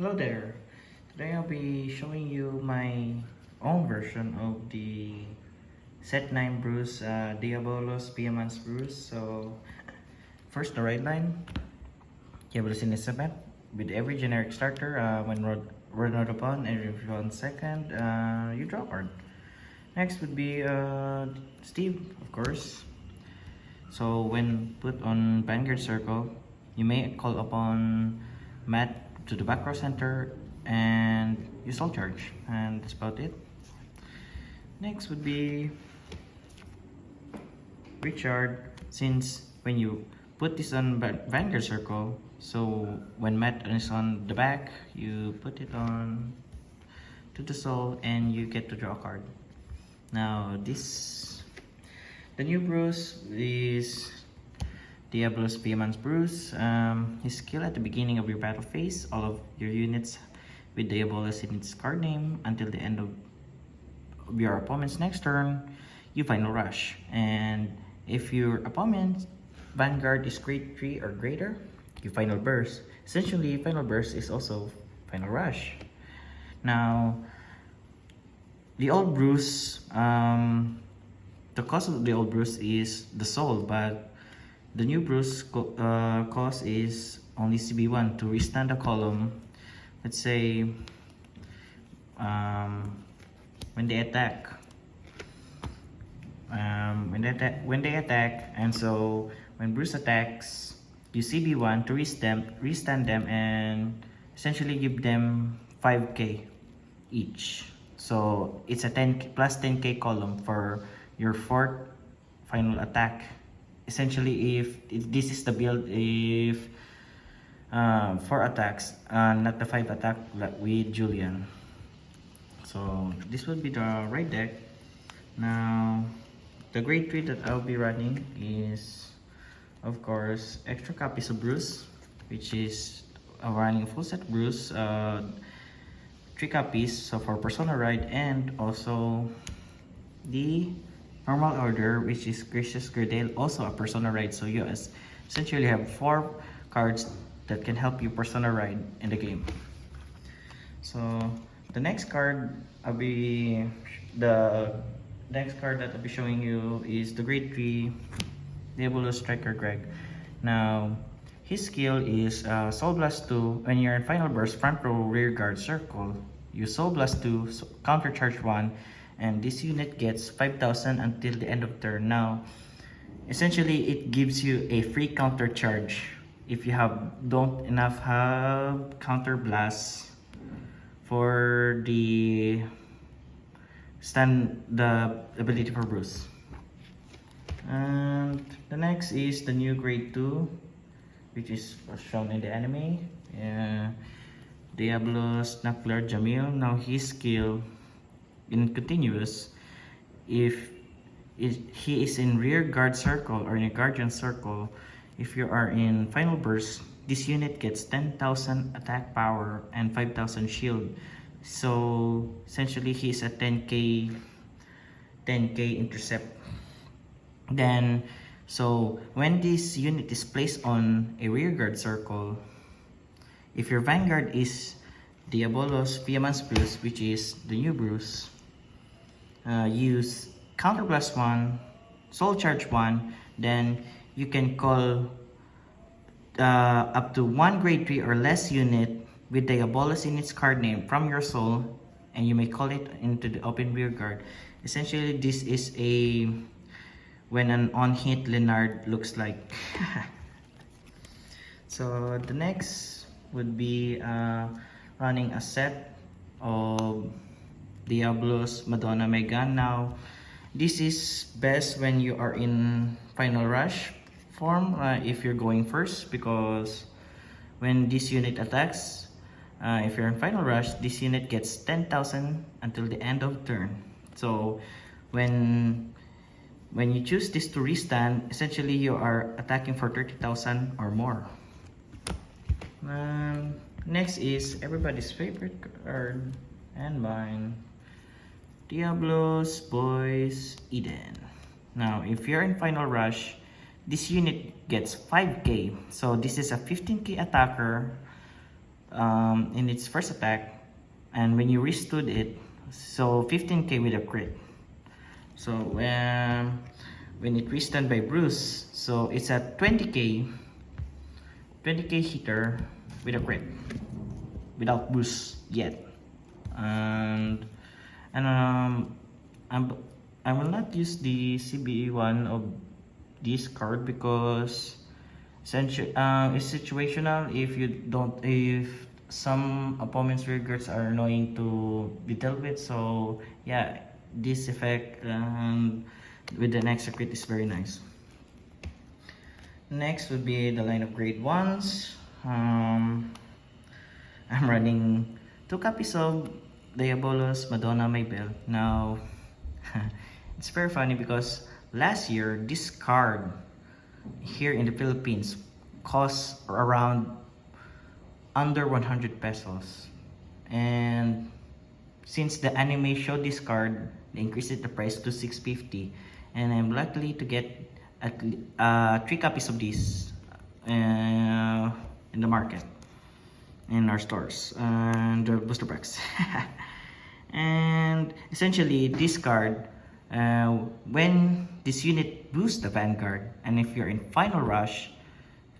Hello there. Today I'll be showing you my own version of the Set 9 Bruce Diabolos Viamance Bruce. So first the right line, Diabolos in event with every generic starter when run out upon every 1 second you draw a card. Next would be Steve, of course. So when put on Vanguard Circle, you may call upon Matt to the back row center and you soul charge, and that's about it. Next would be Richard, since when you put this on Vanguard Circle, so when Matt is on the back, you put it on to the soul and you get to draw a card. Now the new Bruce is Diabolos Viamance Bruce. His skill at the beginning of your battle phase, all of your units with Diabolos in its card name until the end of your opponent's next turn, you final rush. And if your opponent's Vanguard is grade 3 or greater, you final burst. Essentially, final burst is also final rush. Now, the old Bruce, the cost of the old Bruce is the soul, but the new Bruce cost is only CB1 to restand a column. Let's say when they attack, when they attack, and so when Bruce attacks, you CB1 to restand them, and essentially give them 5k each. So it's a 10 plus 10k column for your fourth final attack. Essentially, if this is the build, if 4 attacks, not the 5 attack with Julian. So this would be the right deck. Now, the grade 3 that I'll be running is, of course, extra copies of Bruce, which is running full set Bruce, 3 copies, so for Persona Ride, and also the normal order, which is Gracious Gradale, also a Persona Ride. So you essentially have 4 cards that can help you Persona Ride in the game. So the next card that I'll be showing you is the grade 3 Diabolos Striker Greg. Now his skill is Soul Blast 2. When you're in Final Burst front row rear guard circle, you Soul Blast 2, so counter charge 1, and this unit gets 5,000 until the end of turn. Now, essentially, it gives you a free counter charge if you don't have counter blasts for the ability for Bruce. And the next is the new grade 2, which is shown in the anime. Diabolos Knuckler Jamil. Now his skill in continuous, if he is in rear guard circle or in a guardian circle, if you are in final burst, this unit gets 10,000 attack power and 5,000 shield. So essentially he is a 10k intercept. Then so when this unit is placed on a rear guard circle, if your Vanguard is Diabolos Viamance Bruce, which is the new Bruce, use Counter Blast 1, Soul Charge 1, then you can call up to 1 grade 3 or less unit with Diabolos in its card name from your soul, and you may call it into the open rear guard. Essentially, this is when an on-hit Leonard looks like. So the next would be running a set of Diabolos Madonna Megan. Now this is best when you are in final rush form, if you're going first, because when this unit attacks, if you're in final rush, this unit gets 10,000 until the end of turn. So when you choose this to restand, essentially you are attacking for 30,000 or more. Next is everybody's favorite card and mine, Diabolos Boys Eden. Now if you're in final rush, this unit gets 5k, so this is a 15k attacker in its first attack, and when you restood it, so 15k with a crit. So when it restunned by Bruce, so it's a 20k hitter with a crit without Bruce yet. And I will not use the CBE one of this card because essentially it's situational. If some opponents' rear guards are annoying to be dealt with, so yeah, this effect with an extra crit is very nice. Next would be the line of grade ones. I'm running 2 copies of Diabolos Madonna Maybell. Now, it's very funny because last year this card here in the Philippines cost around under 100 pesos, and since the anime showed this card, they increased the price to 650, and I'm lucky to get at 3 copies of these in the market, in our stores and booster packs. And essentially this card, when this unit boosts the Vanguard, and if you're in final rush,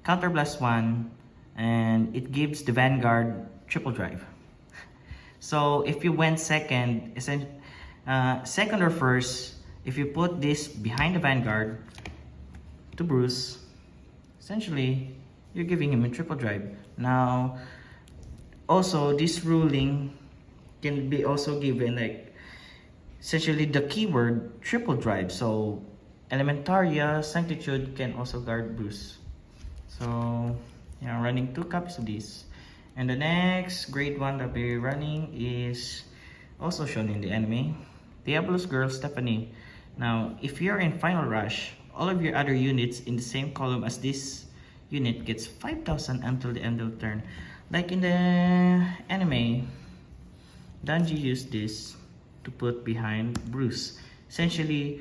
counter blast 1, and it gives the Vanguard triple drive. So if you went second or first, if you put this behind the Vanguard to Bruce, essentially you're giving him a triple drive. Now also this ruling can be also given like essentially the keyword triple drive, so Elementaria Sanctitude can also guard Bruce. So yeah, I'm running 2 copies of this. And the next grade 1 that we're running is also shown in the anime, Diabolos Girl Stephanie. Now if you're in final rush, all of your other units in the same column as this unit gets 5,000 until the end of the turn. Like in the anime, Danji used this to put behind Bruce. Essentially,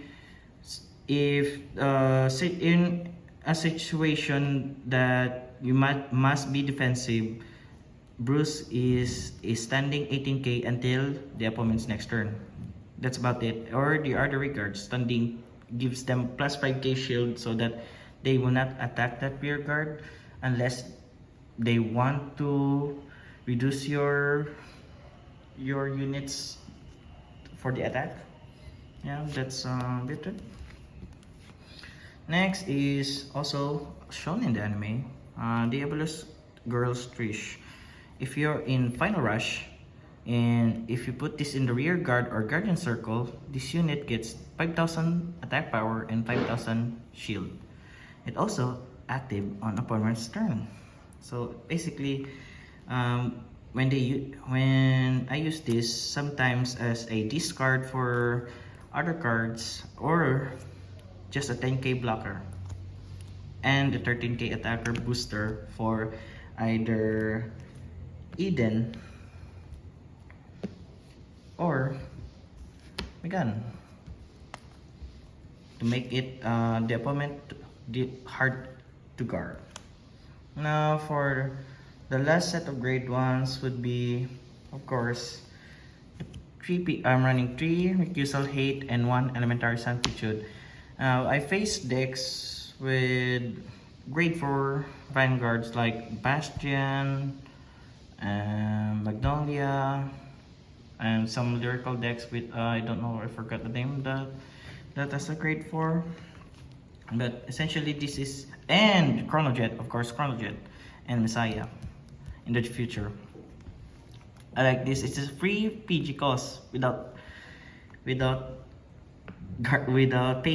if in a situation that you must be defensive, Bruce is standing 18k until the opponent's next turn. That's about it. Or the other regards, standing gives them plus 5k shield so that they will not attack that rear guard unless they want to reduce your units for the attack. Yeah, that's it. Next is also shown in the anime, Diabolos Girls Trish. If you're in final rush, and if you put this in the rear guard or guardian circle, this unit gets 5,000 attack power and 5,000 shield. It also active on opponent's turn. So basically, when I use this sometimes as a discard for other cards, or just a 10k blocker and a 13k attacker booster for either Eden or Megan, to make it the opponent hard to guard. Now for the last set of grade 1s would be, of course, I'm running 3 Recusal Hate and 1 Elementary Sanctitude. I faced decks with grade 4 Vanguards like Bastion, Magnolia, and some lyrical decks with I don't know, I forgot the name that has a grade 4. But essentially this is, and Chronojet, of course, Chronojet and Messiah in the future. I like this. It's a free PG cost without paying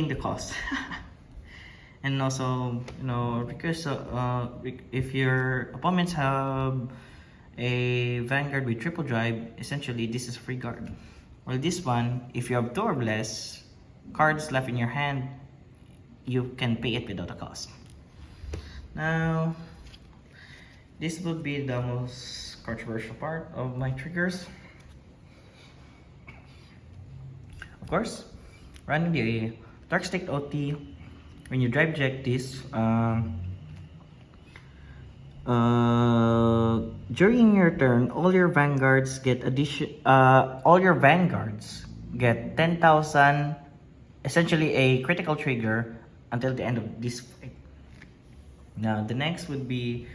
the cost. And also, you know, because if your opponents have a Vanguard with triple drive, essentially this is free guard. Well, this one, if you have 2 or less cards left in your hand, you can pay it without a cost. Now, this will be the most controversial part of my triggers. Of course, running the Dark State OT, when you drive jack this, During your turn, all your vanguards get 10,000, essentially a critical trigger until the end of this fight. Now the next would be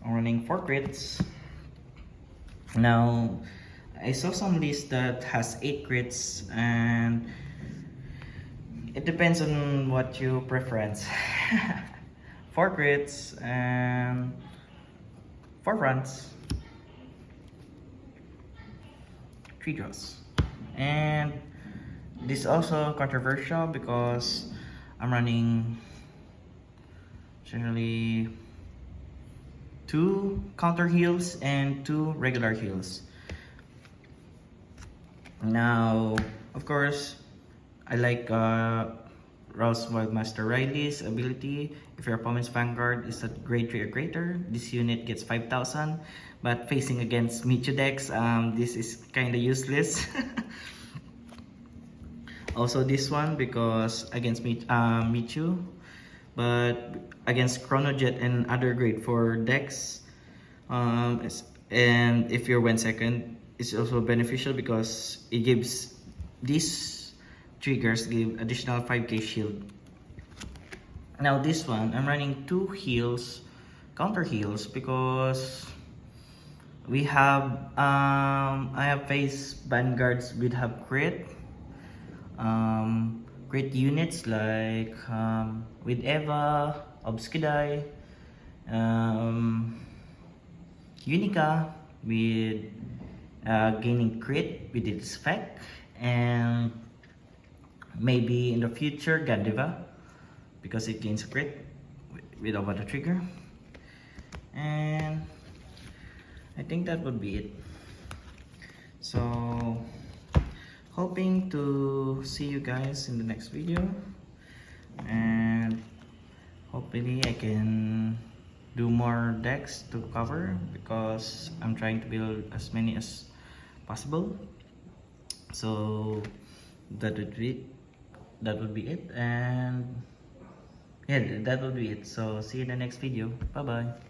running 4 crits. Now I saw some list that has 8 crits, and it depends on what you preference. 4 crits and 4 fronts, 3 draws. And this is also controversial because I'm running generally 2 counter heals and 2 regular heals. Now, of course, I like Rouse Wildmaster Riley's ability. If your opponent's Vanguard is at grade 3 or greater, this unit gets 5,000. But facing against Michu decks, this is kind of useless. Also this one because against Michu, but against Chronojet and other grade 4 decks, and if you're 1 second, it's also beneficial because it gives these triggers give additional 5k shield. Now this one, I'm running 2 heals, counter heals, because we have I have faced vanguards with have crit, great units like with Eva, Obskidai, Unica with gaining crit with its effect, and maybe in the future Gandiva because it gains crit with over the trigger. And I think that would be it. So hoping to see you guys in the next video, and hopefully I can do more decks to cover because I'm trying to build as many as possible. So that would be it, and yeah, that would be it. So see you in the next video. Bye bye.